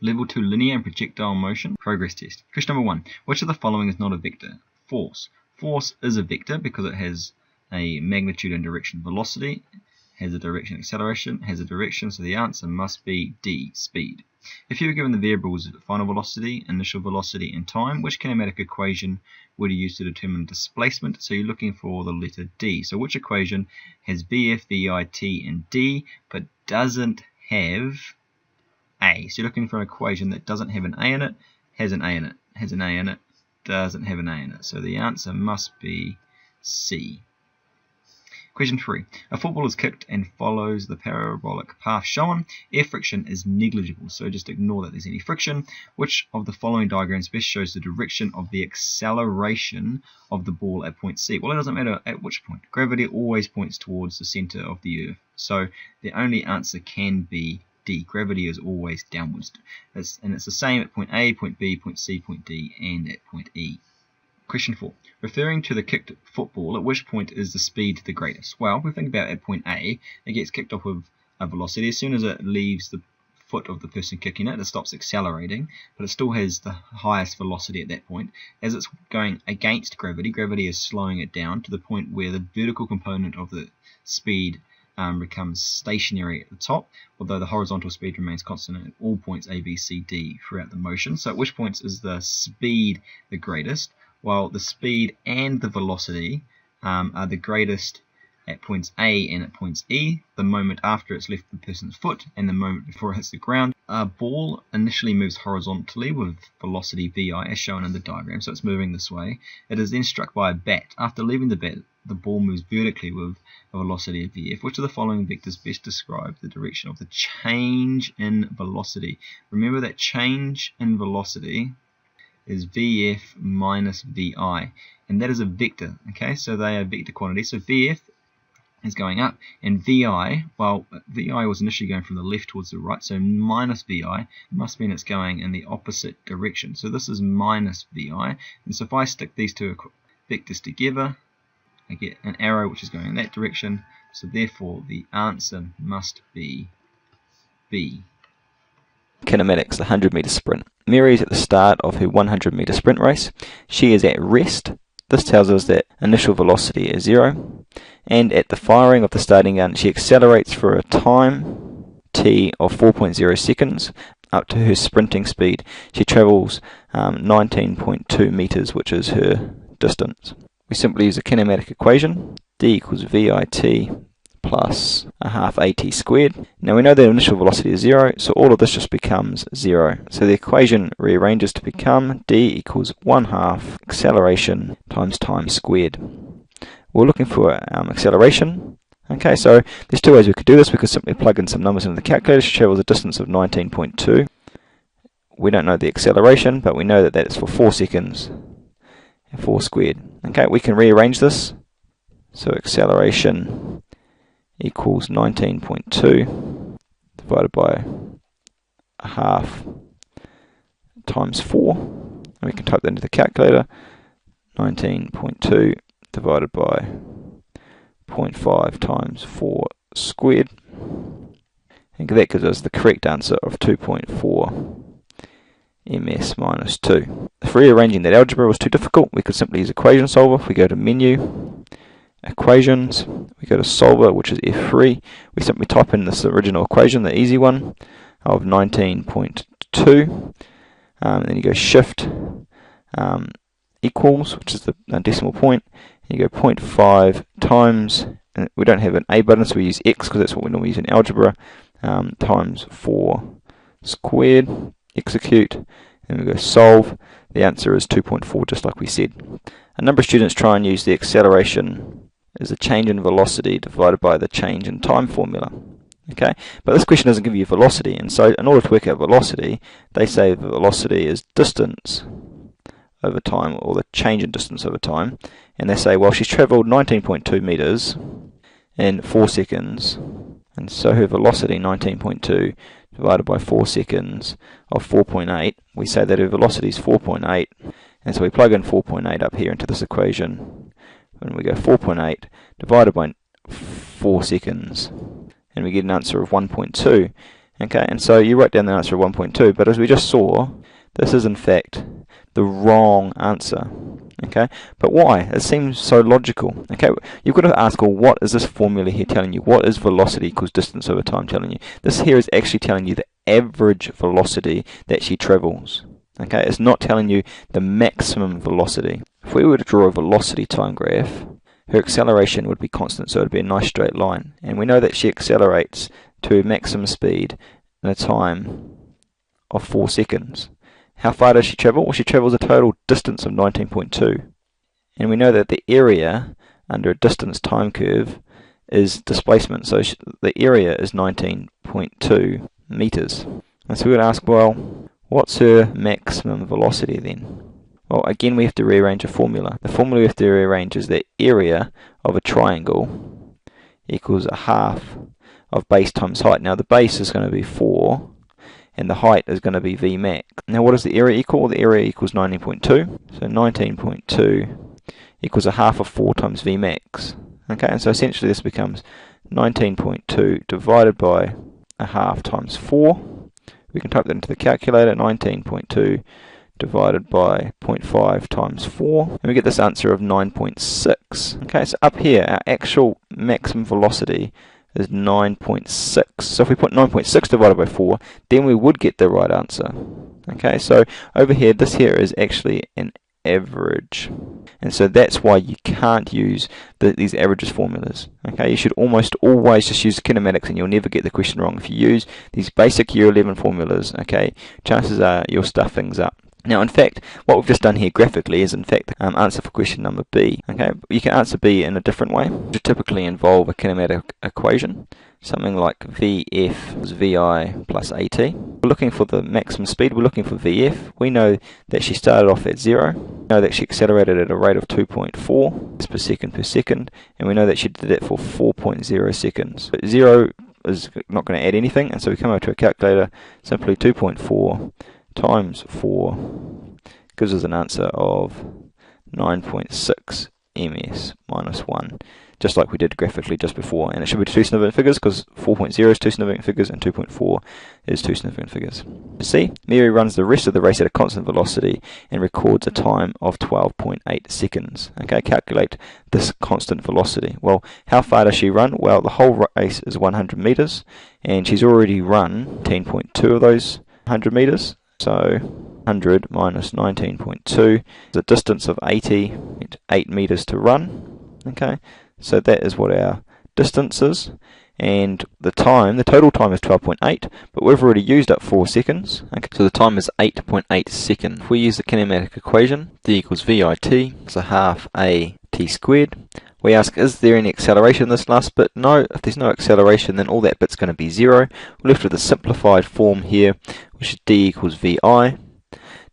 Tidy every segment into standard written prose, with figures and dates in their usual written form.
Level 2 Linear and Projectile Motion Progress Test. Question number 1. Which of the following is not a vector? Force. Force is a vector because it has a magnitude and direction. Velocity has a direction. Acceleration has a direction, so the answer must be D, speed. If you were given the variables final velocity, initial velocity, and time, which kinematic equation would you use to determine displacement? So you're looking for the letter D. So which equation has VF, VI, T, and D, but doesn't have A? So you're looking for an equation that doesn't have an A in it, has an A in it, has an A in it, doesn't have an A in it. So the answer must be C. Question 3. A football is kicked and follows the parabolic path shown. Air friction is negligible, so just ignore that there's any friction. Which of the following diagrams best shows the direction of the acceleration of the ball at point C? Well, it doesn't matter at which point. Gravity always points towards the center of the Earth, so the only answer can be D. Gravity is always downwards. And it's the same at point A, point B, point C, point D, and at point E. Question 4. Referring to the kicked football, at which point is the speed the greatest? Well, if we think about at point A, it gets kicked off with a velocity. As soon as it leaves the foot of the person kicking it, it stops accelerating, but it still has the highest velocity at that point. As it's going against gravity, gravity is slowing it down to the point where the vertical component of the speed becomes stationary at the top, although the horizontal speed remains constant at all points A, B, C, D throughout the motion. So at which points is the speed the greatest? Well, the speed and the velocity are the greatest at points A and at points E, the moment after it's left the person's foot and the moment before it hits the ground. A ball initially moves horizontally with velocity VI as shown in the diagram, so it's moving this way. It is then struck by a bat. After leaving the bat, the ball moves vertically with a velocity of VF. Which of the following vectors best describe the direction of the change in velocity? Remember that change in velocity is VF minus VI, and that is a vector. Okay, so they are vector quantities. So VF is going up, and VI, well, VI was initially going from the left towards the right, so minus VI must mean it's going in the opposite direction. So this is minus VI, and so if I stick these two vectors together, I get an arrow which is going in that direction, so therefore the answer must be B. Kinematics, the 100-meter sprint. Mary is at the start of her 100-meter sprint race. She is at rest. This tells us that initial velocity is 0. And at the firing of the starting gun, she accelerates for a time t of 4.0 seconds up to her sprinting speed. She travels 19.2 meters, which is her distance. We simply use a kinematic equation. D equals VIT plus a half AT squared. Now we know that initial velocity is 0, so all of this just becomes 0. So the equation rearranges to become D equals 1/2 acceleration times time squared. We're looking for acceleration. Okay, so there's two ways we could do this. We could simply plug in some numbers into the calculator. She travels a distance of 19.2. We don't know the acceleration, but we know that is for 4 seconds. 4 squared. Okay, we can rearrange this. So acceleration equals 19.2 divided by a half times 4. And we can type that into the calculator. 19.2 divided by 0.5 times 4 squared. And that gives us the correct answer of 2.4 ms minus 2. If rearranging that algebra was too difficult, we could simply use equation solver. If we go to menu, equations, we go to solver, which is F3. We simply type in this original equation, the easy one, of 19.2. And then you go shift equals, which is the decimal point. And you go 0.5 times, and we don't have an A button, so we use X because that's what we normally use in algebra, times 4 squared. Execute, and we go solve. The answer is 2.4, just like we said. A number of students try and use the acceleration as the change in velocity divided by the change in time formula. Okay, but this question doesn't give you velocity, and so in order to work out velocity, they say the velocity is distance over time, or the change in distance over time, and they say, well, she's travelled 19.2 meters in 4 seconds, and so her velocity 19.2 divided by 4 seconds of 4.8, we say that her velocity is 4.8, and so we plug in 4.8 up here into this equation, and we go 4.8 divided by 4 seconds, and we get an answer of 1.2, Okay, and so you write down the answer of 1.2, but as we just saw, this is in fact the wrong answer. Okay, but why? It seems so logical. Okay, you've got to ask, well, what is this formula here telling you? What is velocity equals distance over time telling you? This here is actually telling you the average velocity that she travels. Okay, it's not telling you the maximum velocity. If we were to draw a velocity time graph, her acceleration would be constant, so it would be a nice straight line. And we know that she accelerates to maximum speed in a time of 4 seconds. How far does she travel? Well, she travels a total distance of 19.2. And we know that the area under a distance time curve is displacement. So the area is 19.2 meters. And so we would ask, well, what's her maximum velocity then? Well, again, we have to rearrange a formula. The formula we have to rearrange is the area of a triangle equals a half of base times height. Now, the base is going to be 4. And the height is going to be V max. Now what does the area equal? The area equals 19.2. So 19.2 equals a half of 4 times V max. Okay, and so essentially this becomes 19.2 divided by a half times 4. We can type that into the calculator. 19.2 divided by 0.5 times 4. And we get this answer of 9.6. Okay, so up here our actual maximum velocity is 9.6. So if we put 9.6 divided by 4, then we would get the right answer. Okay, so over here, this here is actually an average. And so that's why you can't use these averages formulas. Okay, you should almost always just use kinematics and you'll never get the question wrong. If you use these basic Year 11 formulas, okay, chances are you'll stuff things up. Now, in fact, what we've just done here graphically is, in fact, answer for question number B. Okay, you can answer B in a different way, which would typically involve a kinematic equation, something like VF is VI plus AT. We're looking for the maximum speed. We're looking for VF. We know that she started off at 0. We know that she accelerated at a rate of 2.4 meters per second, and we know that she did that for 4.0 seconds. But 0 is not going to add anything, and so we come over to a calculator. Simply 2.4 times 4 gives us an answer of 9.6 ms minus 1, just like we did graphically just before. And it should be two significant figures because 4.0 is two significant figures and 2.4 is two significant figures. See, Mary runs the rest of the race at a constant velocity and records a time of 12.8 seconds. Okay, calculate this constant velocity. Well, how far does she run? Well, the whole race is 100 meters and she's already run 10.2 of those 100 meters. So 100 minus 19.2 is a distance of 88 meters to run. Okay, so that is what our distance is. And the total time is 12.8, but we've already used up 4 seconds. Okay, so the time is 8.8 seconds. If we use the kinematic equation, D equals VIT, it's a half AT squared. We ask, is there any acceleration in this last bit? No. If there's no acceleration, then all that bit's going to be 0. We're left with a simplified form here, which is D equals VI.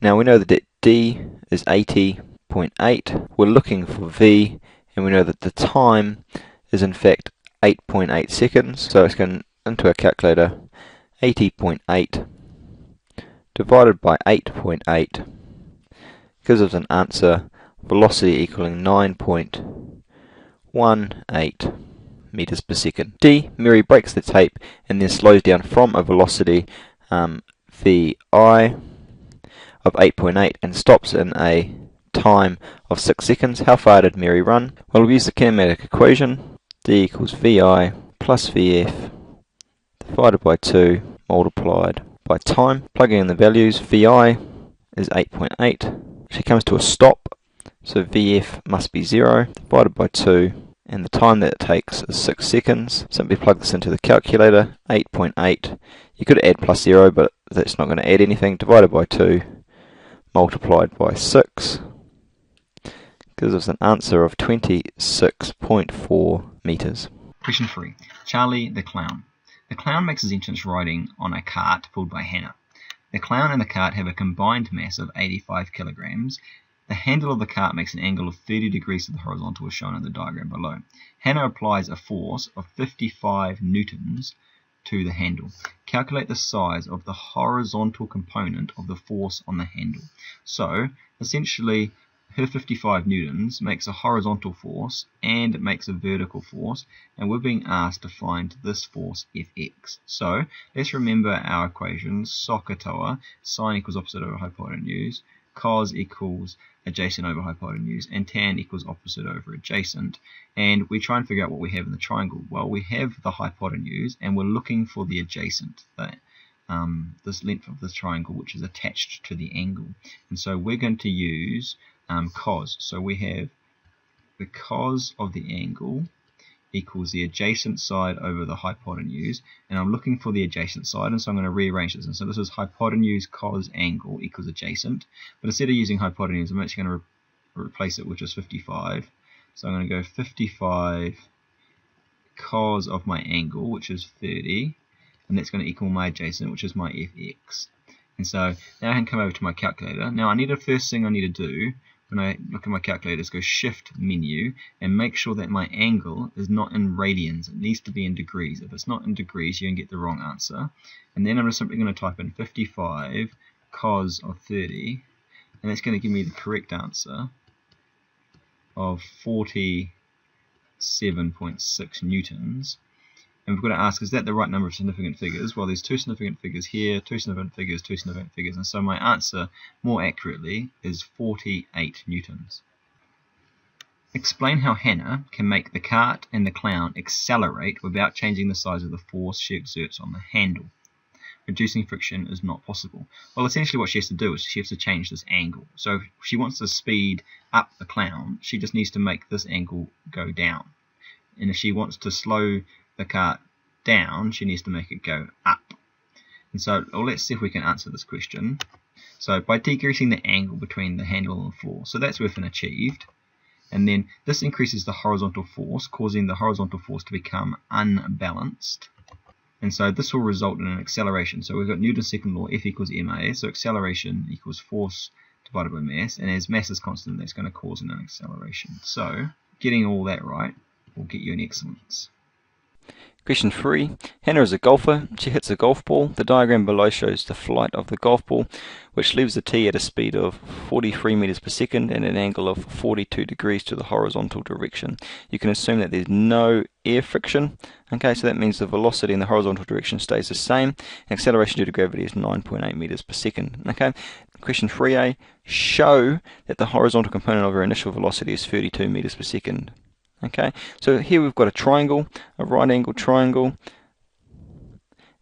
Now we know that D is 80.8. We're looking for V, and we know that the time is in fact 8.8 seconds. So it's going into a calculator, 80.8 divided by 8.8 gives us an answer, velocity equaling 9.18 meters per second. D, Mary breaks the tape and then slows down from a velocity VI of 8.8 and stops in a time of 6 seconds. How far did Mary run? Well, we use the kinematic equation. D equals VI plus VF divided by 2 multiplied by time. Plugging in the values, VI is 8.8. She comes to a stop, so VF must be 0 divided by 2, and the time that it takes is 6 seconds. Simply plug this into the calculator, 8.8. You could add plus 0, but that's not going to add anything. Divided by 2, multiplied by 6, gives us an answer of 26.4 meters. Question 3. Charlie the clown. The clown makes his entrance riding on a cart pulled by Hannah. The clown and the cart have a combined mass of 85 kilograms. The handle of the cart makes an angle of 30 degrees to the horizontal as shown in the diagram below. Hannah applies a force of 55 newtons to the handle. Calculate the size of the horizontal component of the force on the handle. So, essentially, her 55 newtons makes a horizontal force and it makes a vertical force, and we're being asked to find this force Fx. So let's remember our equations: SOHCAHTOA, sine equals opposite over hypotenuse, cos equals adjacent over hypotenuse, and tan equals opposite over adjacent. And we try and figure out what we have in the triangle. Well, we have the hypotenuse and we're looking for the adjacent, this length of this triangle, which is attached to the angle. And so we're going to use cos. So we have the cos of the angle equals the adjacent side over the hypotenuse, and I'm looking for the adjacent side, and so I'm going to rearrange this. And so this is hypotenuse cos angle equals adjacent, but instead of using hypotenuse, I'm actually going to replace it with just 55. So I'm going to go 55 cos of my angle, which is 30, and that's going to equal my adjacent, which is my Fx. And so now I can come over to my calculator. Now first thing I need to do when I look at my calculator is go shift menu and make sure that my angle is not in radians. It needs to be in degrees. If it's not in degrees, you can get the wrong answer. And then I'm just simply going to type in 55 cos of 30, and that's going to give me the correct answer of 47.6 newtons. And we've got to ask, is that the right number of significant figures? Well, there's two significant figures here, two significant figures, two significant figures, and so my answer, more accurately, is 48 newtons. Explain how Hannah can make the cart and the clown accelerate without changing the size of the force she exerts on the handle. Reducing friction is not possible. Well, essentially what she has to do is she has to change this angle. So if she wants to speed up the clown, she just needs to make this angle go down. And if she wants to slow the cart down, she needs to make it go up. And so let's see if we can answer this question. So by decreasing the angle between the handle and the floor, so that's within achieved. And then this increases the horizontal force, causing the horizontal force to become unbalanced. And so this will result in an acceleration. So we've got Newton's second law, F equals ma. So acceleration equals force divided by mass. And as mass is constant, that's going to cause an acceleration. So getting all that right will get you an excellence. Question 3. Hannah is a golfer. She hits a golf ball. The diagram below shows the flight of the golf ball, which leaves the tee at a speed of 43 meters per second and an angle of 42 degrees to the horizontal direction. You can assume that there's no air friction. Okay, so that means the velocity in the horizontal direction stays the same. Acceleration due to gravity is 9.8 meters per second. Okay. Question 3a. Show that the horizontal component of her initial velocity is 32 meters per second. Okay, so here we've got a triangle, a right angle triangle,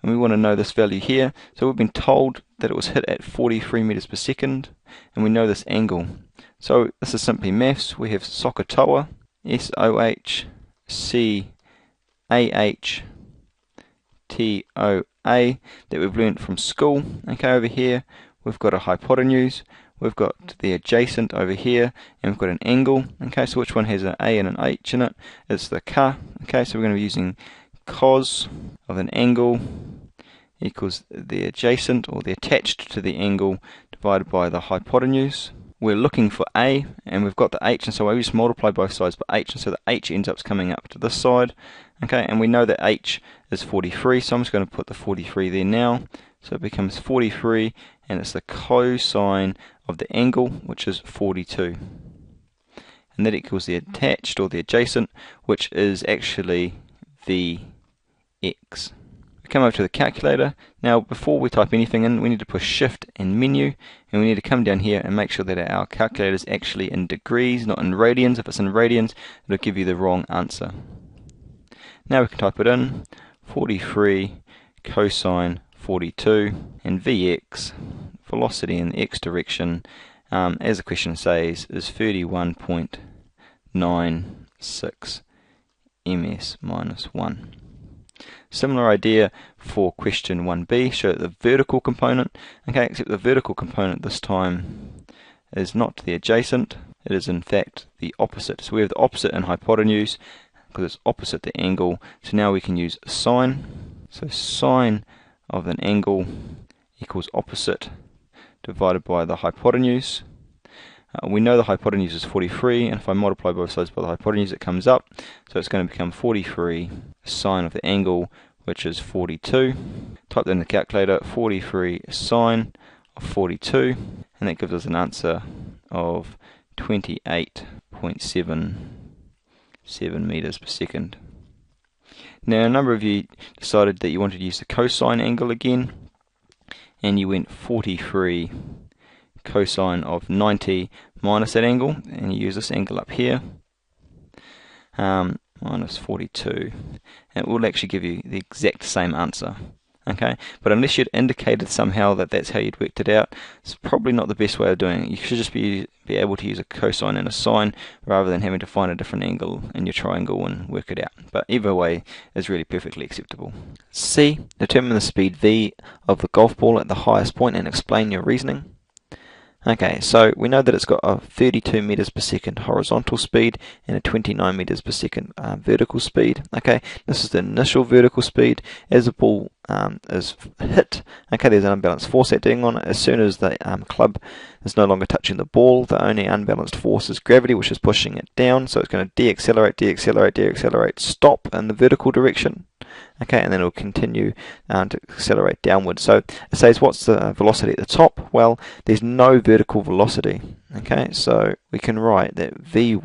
and we want to know this value here. So we've been told that it was hit at 43 meters per second, and we know this angle. So this is simply maths. We have SOHCAHTOA, SOHCAHTOA, that we've learnt from school. Okay, over here we've got a hypotenuse. We've got the adjacent over here, and we've got an angle. Okay, so which one has an A and an H in it? It's the ka. Okay, so we're going to be using cos of an angle equals the adjacent, or the attached to the angle, divided by the hypotenuse. We're looking for A, and we've got the H, and so we just multiply both sides by H, and so the H ends up coming up to this side. Okay, and we know that H is 43, so I'm just going to put the 43 there now. So it becomes 43, and it's the cosine of the angle, which is 42. And that equals the attached, or the adjacent, which is actually Vx. We come over to the calculator. Now, before we type anything in, we need to push Shift and Menu, and we need to come down here and make sure that our calculator is actually in degrees, not in radians. If it's in radians, it'll give you the wrong answer. Now we can type it in, 43 cosine 42, and Vx, velocity in the x direction, as the question says, is 31.96 ms minus 1. Similar idea for question 1b, show the vertical component, okay, except the vertical component this time is not the adjacent, it is in fact the opposite. So we have the opposite in hypotenuse, because it's opposite the angle, so now we can use sine. So sine of an angle equals opposite divided by the hypotenuse. We know the hypotenuse is 43, and if I multiply both sides by the hypotenuse, it comes up. So it's going to become 43 sine of the angle, which is 42. Type that in the calculator, 43 sine of 42, and that gives us an answer of 28.77 meters per second. Now, a number of you decided that you wanted to use the cosine angle again, and you went 43 cosine of 90 minus that angle, and you use this angle up here, minus 42, and it will actually give you the exact same answer. Okay, but unless you'd indicated somehow that that's how you'd worked it out, it's probably not the best way of doing it. You should just be able to use a cosine and a sine rather than having to find a different angle in your triangle and work it out. But either way is really perfectly acceptable. C. Determine the speed v of the golf ball at the highest point and explain your reasoning. Okay, so we know that it's got a 32 meters per second horizontal speed and a 29 meters per second vertical speed. Okay, this is the initial vertical speed. As the ball is hit, okay, there's an unbalanced force acting on it. As soon as the club is no longer touching the ball, the only unbalanced force is gravity, which is pushing it down. So it's going to deaccelerate, stop in the vertical direction. Okay, and then it will continue to accelerate downwards. So it says, what's the velocity at the top? Well, there's no vertical velocity. Okay, so we can write that Vy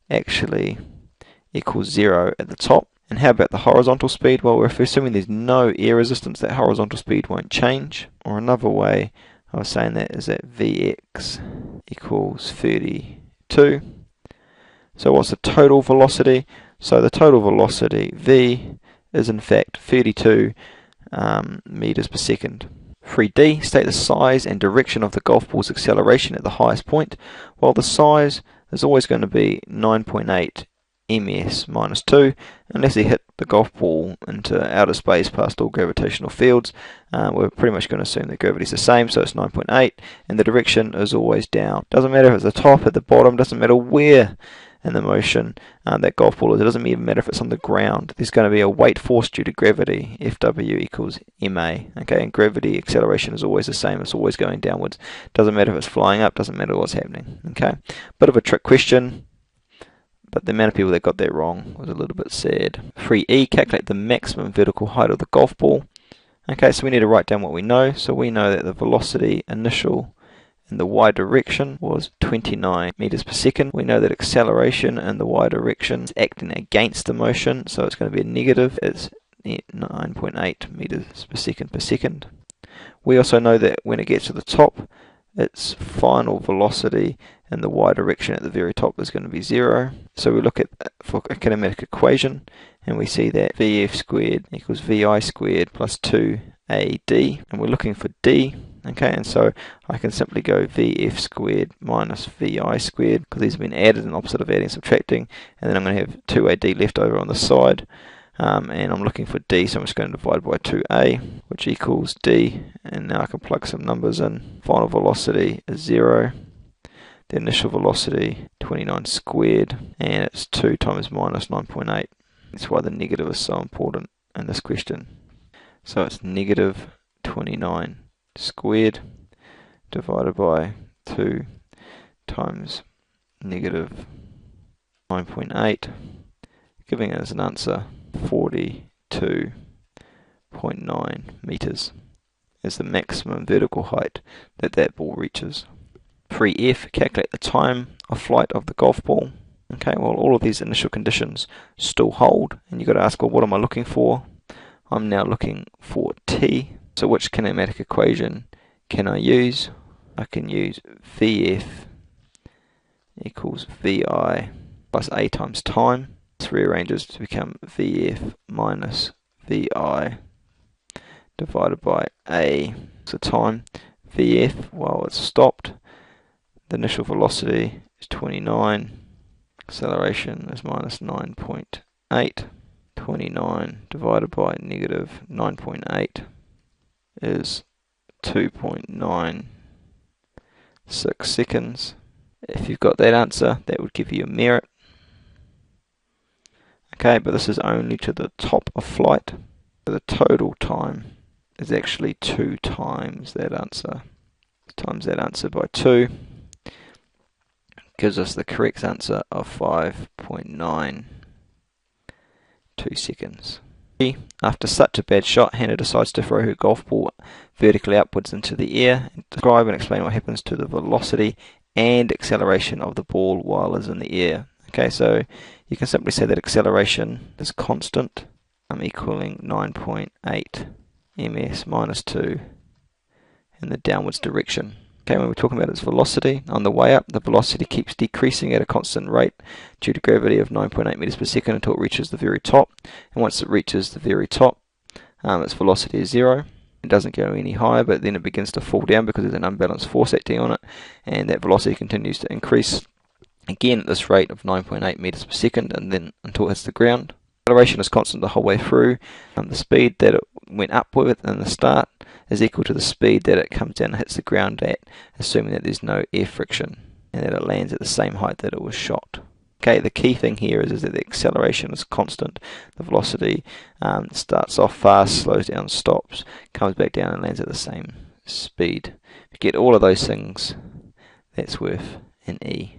actually equals 0 at the top. And how about the horizontal speed? Well, if we're assuming there's no air resistance, that horizontal speed won't change. Or another way of saying that is that Vx equals 32. So what's the total velocity? So the total velocity, V, is in fact 32 meters per second. 3D, state the size and direction of the golf ball's acceleration at the highest point. Well, the size is always going to be 9.8 ms minus 2, unless you hit the golf ball into outer space past all gravitational fields. We're pretty much going to assume that gravity is the same, so it's 9.8, and the direction is always down. Doesn't matter if it's the top, at the bottom, doesn't matter where in the motion that golf ball is. It doesn't even matter if it's on the ground. There's going to be a weight force due to gravity. Fw equals ma. Okay, and gravity acceleration is always the same. It's always going downwards. Doesn't matter if it's flying up. Doesn't matter what's happening. Okay, bit of a trick question, but the amount of people that got that wrong was a little bit sad. 3E, calculate the maximum vertical height of the golf ball. Okay, so we need to write down what we know. So we know that the velocity initial in the y direction was 29 meters per second. We know that acceleration in the y direction is acting against the motion, so it's going to be a negative. It's 9.8 meters per second. We also know that when it gets to the top, its final velocity in the y direction at the very top is going to be 0. So we look at for a kinematic equation, and we see that Vf squared equals Vi squared plus 2AD, and we're looking for D. Okay, and so I can simply go Vf squared minus Vi squared, because these have been added in opposite of adding and subtracting, and then I'm going to have 2AD left over on the side, and I'm looking for D, so I'm just going to divide by 2A, which equals D, and now I can plug some numbers in. Final velocity is 0, the initial velocity 29 squared, and it's 2 times minus 9.8. That's why the negative is so important in this question. So it's negative 29 squared divided by 2 times negative 9.8, giving us an answer 42.9 meters is the maximum vertical height that that ball reaches. 3F, calculate the time of flight of the golf ball. Okay, well, all of these initial conditions still hold, and you've got to ask, well, what am I looking for? I'm now looking for T. So which kinematic equation can I use? I can use Vf equals Vi plus A times time. This rearranges to become Vf minus Vi divided by A. So time, Vf, while it's stopped, the initial velocity is 29, acceleration is minus 9.8, 29 divided by negative 9.8 is 2.96 seconds. If you've got that answer, that would give you a merit. Okay, but this is only to the top of flight. So the total time is actually 2 times that answer. Times that answer by 2 gives us the correct answer of 5.92 seconds. After such a bad shot, Hannah decides to throw her golf ball vertically upwards into the air. Describe and explain what happens to the velocity and acceleration of the ball while it's in the air. Okay, so you can simply say that acceleration is constant, equaling 9.8 ms minus 2 in the downwards direction. Okay, when we're talking about its velocity, on the way up, the velocity keeps decreasing at a constant rate due to gravity of 9.8 meters per second until it reaches the very top. And once it reaches the very top, its velocity is 0. It doesn't go any higher, but then it begins to fall down because there's an unbalanced force acting on it, and that velocity continues to increase again at this rate of 9.8 meters per second, and then until it hits the ground. Acceleration is constant the whole way through. The speed that it went up with in the start is equal to the speed that it comes down and hits the ground at, assuming that there's no air friction and that it lands at the same height that it was shot. Okay, the key thing here is that the acceleration is constant. The velocity starts off fast, slows down, stops, comes back down and lands at the same speed. If you get all of those things, that's worth an E.